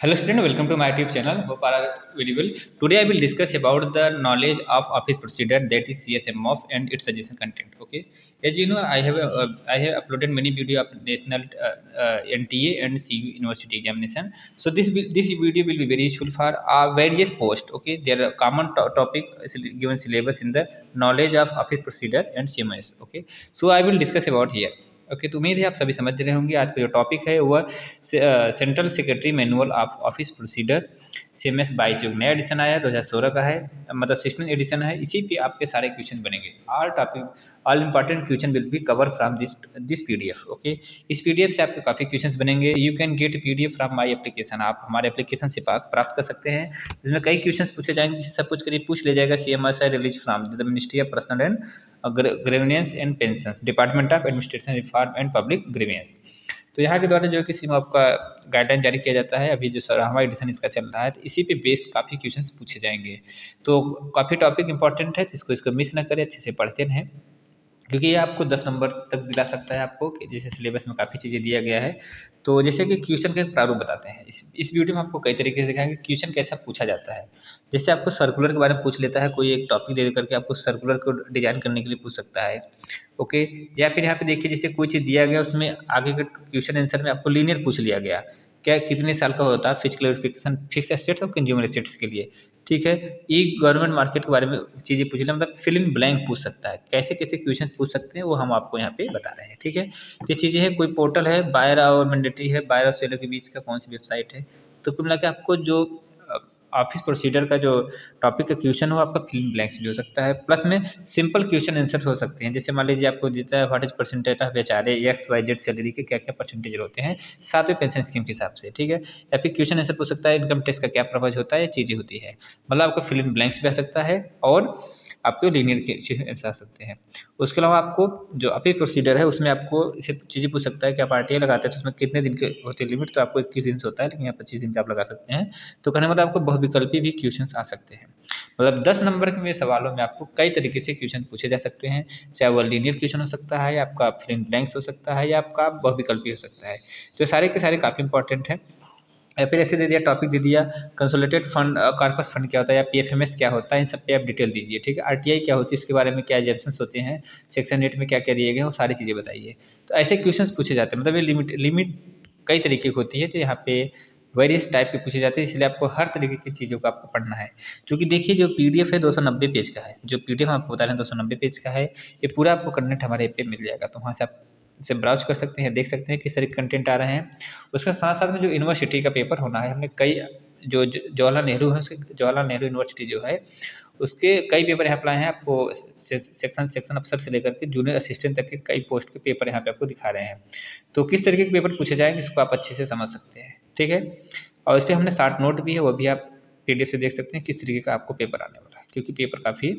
Hello student, welcome to my YouTube channel. Hope all are very well. Today I will discuss about the knowledge of office procedure, that is CSMOF and its suggestion content. Okay, as you know, I have uploaded many video of national NTA and CU university examination. So this video will be very useful for various posts. Okay, there are common topic given syllabus in the knowledge of office procedure and CMS. Okay, so I will discuss about here. Okay तो उम्मीद है आप सभी समझ रहे होंगे। आज का जो टॉपिक है वह central secretary manual of office procedure CMS 22 जो नया एडिशन आया है 2016 का है, मतलब 16 एडिशन है। इसी पे आपके सारे क्वेश्चन बनेंगे। All topic all important question will be cover from this PDF। Okay, इस PDF से आपके काफ़ी क्वेश्चन बनेंगे। You can get PDF from my application, आप हमारे एप्लीकेशन से प्राप्त कर सकते हैं, जिसमें कई क्वेश्चन पूछे जाएंगे, जिससे सब कुछ करीब पूछ ले जाएगा। CMS release from the ministry of personal and grievance and pension, department of administration reform and public grievance. तो यहाँ के द्वारा जो किसी में आपका गाइडलाइन जारी किया जाता है। अभी जो 16वां एडिशन इसका चल रहा है, तो इसी पे बेस्ड काफ़ी क्वेश्चंस पूछे जाएंगे। तो काफ़ी टॉपिक इंपॉर्टेंट है, जिसको इसको मिस ना करें, अच्छे से पढ़ते रहें, क्योंकि ये आपको 10 नंबर तक दिला सकता है आपको, कि जैसे सिलेबस में काफ़ी चीज़ें दिया गया है। तो जैसे कि क्वेश्चन के प्रारूप बताते हैं, इस वीडियो में आपको कई तरीके से दिखाएंगे क्वेश्चन कैसा पूछा जाता है। जैसे आपको सर्कुलर के बारे में पूछ लेता है, कोई एक टॉपिक दे करके आपको सर्कुलर को डिजाइन करने के लिए पूछ सकता है। ओके, या फिर यहाँ पे देखिए, जैसे कोई चीज़ दिया गया, उसमें आगे के क्वेश्चन आंसर में आपको लीनियर पूछ लिया गया, क्या कितने साल का होता है फिजिकल वेरिफिकेशन फिक्स एसेट्स और कंज्यूमर एसेट्स के लिए। ठीक है, ई गवर्नमेंट मार्केट के बारे में चीज़ें पूछ लें, मतलब फिल इन ब्लैंक पूछ सकता है। कैसे कैसे क्वेश्चन पूछ सकते हैं वो हम आपको यहाँ पे बता रहे हैं। ठीक है, ये चीज़ें हैं, कोई पोर्टल है, बायर और मैंडेटरी है, बायर और सेलर के बीच का कौन सी वेबसाइट है। तो कुल मिला के आपको जो ऑफिस प्रोसीजर का जो टॉपिक का क्वेश्चन हो, आपका फिल इन ब्लैंक्स भी हो सकता है, प्लस में सिंपल क्वेश्चन आंसर हो सकते हैं। जैसे मान लीजिए आपको देता है what is percentage of HRA XYZ salary के क्या क्या परसेंटेज होते हैं 7वें पेंशन स्कीम के हिसाब से। ठीक है, या फिर क्वेश्चन आंसर पूछ सकता है इनकम टैक्स का क्या पर्पज होता है, चीज़ें होती है। मतलब आपको फिल इन ब्लैंक्स भी आ सकता है और आपको लीनियर के आंसर आ सकते हैं। उसके अलावा आपको जो ऑफिस प्रोसीजर है, उसमें आपको चीज़ें पूछ सकता है कि आप RTI लगाते हैं तो उसमें कितने दिन के होते हैं लिमिट, तो आपको 21 दिन से होता है, लेकिन यहाँ 25 दिन का आप लगा सकते हैं। तो कहने मतलब आपको बहुविकल्पी भी क्वेश्चन आ सकते हैं। मतलब 10 नंबर के सवालों में आपको कई तरीके से क्वेश्चन पूछे जा सकते हैं, चाहे वो लीनियर क्वेश्चन हो सकता है, आपका फिल इन ब्लैंक्स हो सकता है, या आपका बहुविकल्पी हो सकता है। तो सारे के सारे काफ़ी इंपॉर्टेंट है। या फिर ऐसे दे दिया, टॉपिक दे दिया, कंसोलिडेटेड फंड कॉर्पस फंड क्या होता है, या PFMS क्या होता है, इन सब पे आप डिटेल दीजिए। ठीक है, RTI क्या होती है, उसके बारे में क्या एग्जम्पशंस होते हैं, सेक्शन 8 में क्या क्या दिए गए हैं, वो सारी चीज़ें बताइए। तो ऐसे क्वेश्चंस पूछे जाते हैं। मतलब ये लिमिट लिमिट कई तरीके की होती है, तो यहाँ पे वेरियस टाइप के पूछे जाते हैं, इसलिए आपको हर तरीके की चीज़ों को आपको पढ़ना है। क्योंकि देखिए, जो PDF है 290 पेज का है, जो PDF हम आपको बता रहे हैं 290 पेज का है। ये पूरा आपको कंटेंट हमारे ऐप पे मिल जाएगा, तो वहाँ से आप इसे ब्राउज कर सकते हैं, देख सकते हैं किस तरह के कंटेंट आ रहे हैं। उसके साथ साथ में जो यूनिवर्सिटी का पेपर होना है, हमने कई जो जवाहरलाल नेहरू है, जवाहरलाल नेहरू यूनिवर्सिटी जो है, उसके कई पेपर यहाँ पर आए हैं। आपको सेक्शन अफसर से लेकर के जूनियर असिस्टेंट तक के कई पोस्ट के पेपर यहाँ पे आपको दिखा रहे हैं। तो किस तरीके के पेपर पूछे जाएंगे, इसको आप अच्छे से समझ सकते हैं। ठीक है, और इस पर हमने शॉर्ट नोट भी है, वो भी आप PDF से देख सकते हैं किस तरीके का आपको पेपर आने वाला है, क्योंकि पेपर काफ़ी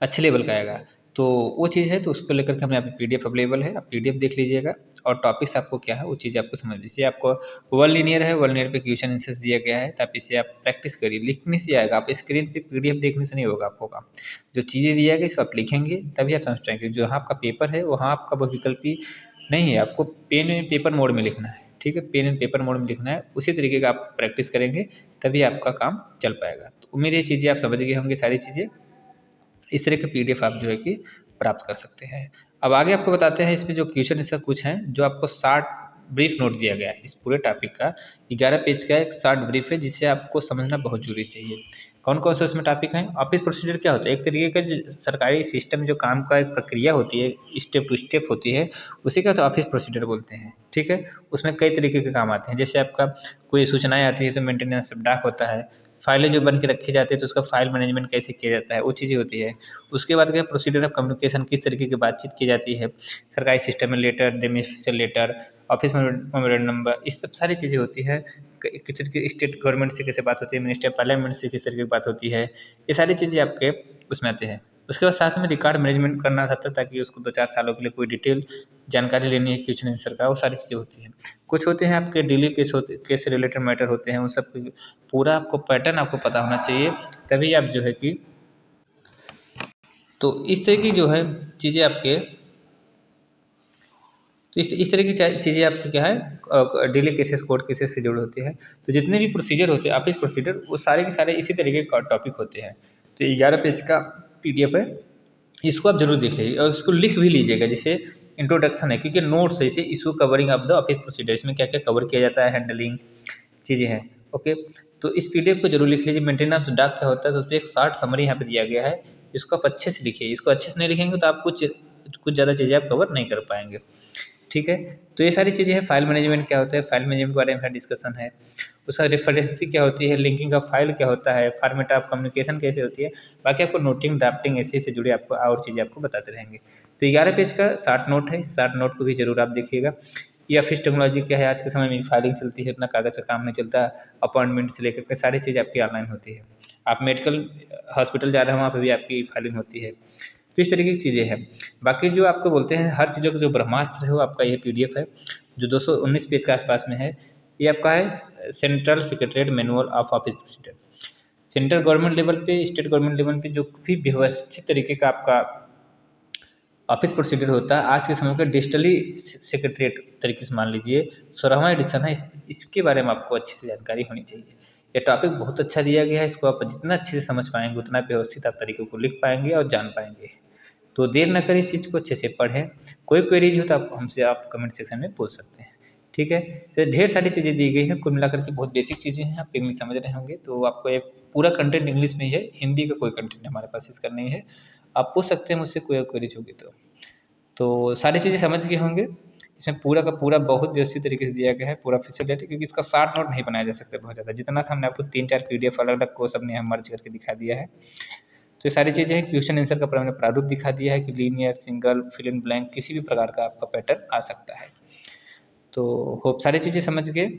अच्छे लेवल का आएगा। तो वो चीज़ है, तो उसको लेकर के हमें यहाँ पे PDF अवेलेबल है, आप PDF देख लीजिएगा। और टॉपिक्स आपको क्या है वो चीज़ आपको समझ लीजिए। आपको वन लीनियर है, वन लीनियर पे क्वेश्चन आंसर्स दिया गया है, तो आप इसे आप प्रैक्टिस करिए, लिखने से आएगा। आप स्क्रीन पे PDF देखने से नहीं होगा आपको काम। जो चीज़ें दिया गया इसको आप लिखेंगे, तभी आप समझ पाएंगे। जहाँ आपका पेपर है वहाँ आपका बहुविकल्पी नहीं है, आपको पेन एंड पेपर मोड में लिखना है। ठीक है, पेन एंड पेपर मोड में लिखना है, उसी तरीके का आप प्रैक्टिस करेंगे, तभी आपका काम चल पाएगा। तो उम्मीद है ये चीज़ें आप समझ गए होंगे, सारी चीज़ें। इस तरह के PDF आप जो है कि प्राप्त कर सकते हैं। अब आगे आपको बताते हैं, इसमें जो क्वेश्चन इसका कुछ है, जो आपको 60 ब्रीफ नोट दिया गया है। इस पूरे टॉपिक का 11 पेज का एक 60 ब्रीफ है, जिसे आपको समझना बहुत जरूरी चाहिए। कौन कौन से उसमें टॉपिक हैं। ऑफिस प्रोसीजर क्या होता है, एक तरीके का जो सरकारी सिस्टम में जो काम का एक प्रक्रिया होती है, स्टेप टू स्टेप होती है, उसी का तो ऑफिस प्रोसीजर बोलते हैं। ठीक है, उसमें कई तरीके के काम आते हैं। जैसे आपका कोई सूचनाएं आती है तो मेंटेनेंस ऑफ डाक होता है, फाइलें जो बन के रखी जाती है तो उसका फाइल मैनेजमेंट कैसे किया जाता है, वो चीज़ें होती है। उसके बाद क्या, प्रोसीजर ऑफ कम्युनिकेशन, किस तरीके की बातचीत की जाती है सरकारी सिस्टम में, letter, demi official letter, office memorandum number, इस सब सारी चीज़ें होती है। किस तरीके स्टेट गवर्नमेंट से कैसे बात होती है, मिनिस्टर पार्लियामेंट से किस तरीके की बात होती है, ये सारी चीज़ें आपके उसमें आते हैं। उसके बाद साथ में रिकॉर्ड मैनेजमेंट करना रहता है, ताकि उसको 2-4 सालों के लिए कोई डिटेल जानकारी लेनी है क्वेश्चन आंसर का, वो सारी चीज़ें होती हैं। कुछ होते हैं आपके डेली केस से रिलेटेड मैटर होते हैं, उन सब पूरा आपको पैटर्न आपको पता होना चाहिए, तभी आप जो है कि, तो इस तरह की जो है चीज़ें आपके तो इस तरह की चीज़ें आपकी क्या है डेली केसेस कोर्ट केसेस से जुड़े होते हैं। तो जितने भी प्रोसीजर होते हैं ऑफिस प्रोसीजर वो सारे के सारे इसी तरीके का टॉपिक होते हैं। तो 11 पेज का पीडीएफ है, इसको आप जरूर देख लीजिए और इसको लिख भी लीजिएगा, जैसे इंट्रोडक्शन है, क्योंकि नोट्स है, इसे issue covering of the office procedure, इसमें क्या क्या कवर किया जाता है, हैंडलिंग चीज़ें हैं। ओके, तो इस पीडीएफ को जरूर लिख लीजिए। मेंटेनेंस डाक क्या होता है, तो उस पर एक शॉर्ट समरी यहाँ पे दिया गया है, इसको आप अच्छे से लिखिए। इसको अच्छे से नहीं लिखेंगे तो आप कुछ ज़्यादा चीज़ें आप कवर नहीं कर पाएंगे। ठीक है, तो ये सारी चीज़ें हैं। फाइल मैनेजमेंट क्या होता है, फाइल मैनेजमेंट के बारे में डिस्कशन है। उसका रेफरेंसिंग क्या होती है, लिंकिंग ऑफ फाइल क्या होता है, फॉर्मेट ऑफ कम्युनिकेशन कैसे होती है, बाकी आपको नोटिंग ड्राफ्टिंग ऐसे से जुड़े आपको और चीज़ें आपको बताते रहेंगे। तो 11 पेज का शॉर्ट नोट है, शॉर्ट नोट को भी जरूर आप देखिएगा। ये ऑफिस टेक्नोलॉजी क्या है, आज के समय में फाइलिंग चलती है, इतना कागज का काम नहीं चलता। अपॉइंटमेंट से लेकर के सारी चीज़ आपकी ऑनलाइन होती है। आप मेडिकल हॉस्पिटल जा रहे हैं वहाँ पे भी आपकी फाइलिंग होती है। तो इस तरीके की चीज़ें हैं। बाकी जो आपको बोलते हैं हर चीज़ों का जो ब्रह्मास्त्र है वो आपका ये पीडीएफ है, जो 219 पेज के आसपास में है। ये आपका है central secretariat manual of office procedure. Central government level पे, स्टेट गवर्नमेंट लेवल पे जो भी व्यवस्थित तरीके का आपका ऑफिस प्रोसीजर होता है, आज के समय का डिजिटली सेक्रेटरीट तरीके से मान लीजिए 16वां एडिशन है, इसके बारे में आपको अच्छी से जानकारी होनी चाहिए। ये टॉपिक बहुत अच्छा दिया गया है, इसको आप जितना अच्छे से समझ पाएंगे उतना व्यवस्थित आप तरीकों को लिख पाएंगे और जान पाएंगे। तो देर न करें, इस चीज़ को अच्छे से पढ़ें। कोई क्वेरीज हो तो आप हमसे आप कमेंट सेक्शन में पूछ सकते हैं। ठीक है, तो ढेर सारी चीज़ें दी गई हैं, कुल मिलाकर के बहुत बेसिक चीज़ें हैं, आप इंग्लिश समझ रहे होंगे। तो आपको ये पूरा कंटेंट इंग्लिश में ही है, हिंदी का कोई कंटेंट हमारे पास इसका नहीं है। आप पूछ सकते हैं मुझसे कोई क्वेरीज होगी तो सारी चीज़ें समझ गए होंगे। इसमें पूरा का पूरा बहुत व्यवस्थित तरीके से दिया गया है, पूरा फैसिलिटी, क्योंकि इसका शॉर्ट नोट नहीं बनाया जा सकता बहुत ज़्यादा। जितना था हमने आपको 3-4 पीडीएफ अलग अलग को सबने हम मर्ज करके दिखा दिया है। तो ये सारी चीज़ें हैं। क्वेश्चन आंसर का हमने प्रारूप दिखा दिया है कि linear, single, fill in blank, किसी भी प्रकार का आपका पैटर्न आ सकता है। तो होप सारी चीज़ें समझ गए,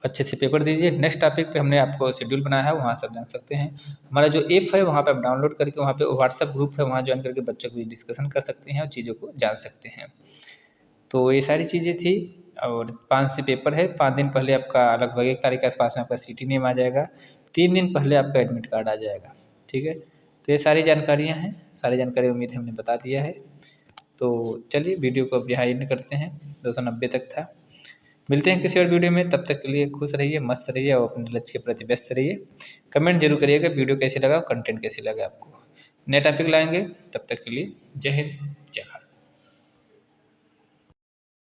अच्छे से पेपर दीजिए। नेक्स्ट टॉपिक पे हमने आपको शेड्यूल बनाया है, वहाँ से आप जान सकते हैं। हमारा जो ऐप है वहाँ पे आप डाउनलोड करके, वहाँ पे व्हाट्सएप ग्रुप है, वहाँ ज्वाइन करके बच्चों को डिस्कशन कर सकते हैं और चीज़ों को जान सकते हैं। तो ये सारी चीज़ें थी। और 5 से पेपर है, 5 दिन पहले आपका लगभग 1 तारीख के आसपास में आपका सिटी नेम आ जाएगा, 3 दिन पहले आपका एडमिट कार्ड आ जाएगा। ठीक है, तो ये सारी जानकारियाँ हैं, सारी जानकारी उम्मीद है हमने बता दिया है। तो चलिए वीडियो को अब यहाँ एंड करते हैं, 290 तक था। मिलते हैं किसी और वीडियो में, तब तक के लिए खुश रहिए, मस्त रहिए और अपने लक्ष्य के प्रति व्यस्त रहिए। कमेंट जरूर करिएगा वीडियो कैसे लगा, कंटेंट कैसे लगा आपको। नए टॉपिक लाएंगे, तब तक के लिए जय हिंद, जय भारत।